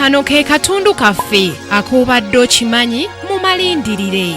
Kano ke katundu kaffe ak'Obadde Okimanyi mu malindirire.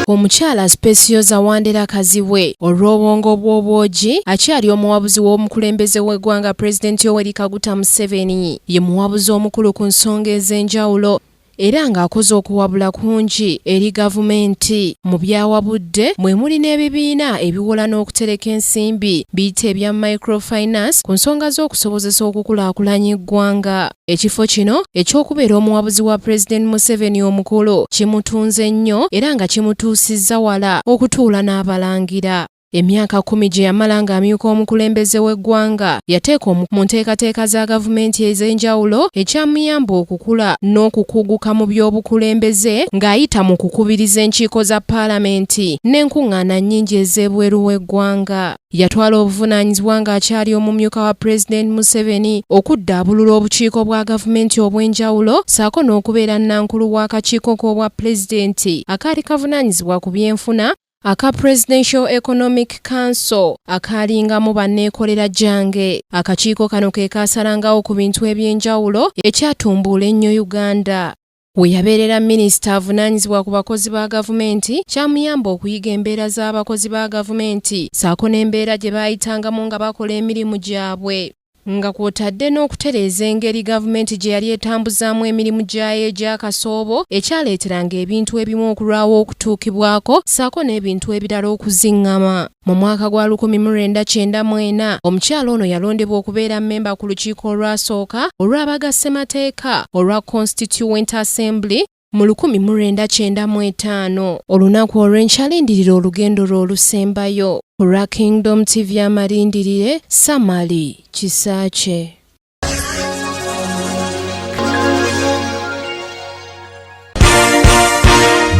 Omukyala Specioza Wandera Kazibwe olw'obwongo bw'obwogi akyali omuwabuzi w'omukulembeze w'eggwanga Pulezidenti Yoweri Kaguta Museveni ye muwabuzi omukulu ku nsonga ez'enjawulo era ng'akoze okuwabula kungi eri gavumenti mu byawabudde mwe muli n'ebibiina ebiwola n'okutereka ensimbi biyite ebya microfinance ku nsonga z'okusobozesa okukulaakulanya eggwanga. Ekifo kino eky'okubeera omuwabuzi wa Pulezidenti Museveni omukulu kimutunze nnyo era nga kimutuusizza wala okutuula n'abalangira. Emyaka 10 gye yamala ng'amyuka omukulembeze w'eggwanga yateeka mu nteekateeka za gavumenti ez'enjawulo ekyamuyamba okukula n'okukuguka mu by'obukulembeze ng'ayita mu kukubiriza enkiiko za paalamenti n'enkuŋŋaana nnyingi ez'ebweru w'eggwanga. Yatwala obuvunaanyizibwa ng'akyali omumyuka wa Pulezidenti Museveni okuddaabulula obukiiko bwa gavumenti obw'enjawulo ssaako n'okubeera nnankulu w'akakiiko k'obwa pulezidenti akaali kavunaanyizibwa ku byenfuna aka Presidential Economic Council akaalingamu banneekolera jange. Akakiiko kano ke kaasalangawo ku bintu eby'enjawulo ekyatumbuula ennyo Uganda. We yabeerera minisita avunaanyizibwa ku bakozi ba gavumenti kyamuyamba okuyiga embeera z'abakozi ba gavumenti ssaako n'embeera gye baayitangamu nga bakola emirimu gyabwe, nga kw'otadde n'okutereeza engeri gavumenti gye yali etambuzaamu emirimu gyayo egy'akasoobo ekyaleeteranga ebintu ebimu okulwawo okutuukibwako ssaako n'ebintu ebirala okuziŋŋama. Mu mwaka gwa 1994 omukyala ono yalondebwa okubeera mmemba ku lukiiko olwasooka olw'abagasemateeka olwa Constituent Assembly mu 1995. Olunaku olw'enkyalindirira olugendo lwe olusembayo. Olwa Kingdom TV amalindirire Samali Kisaache.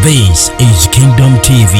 This is Kingdom TV.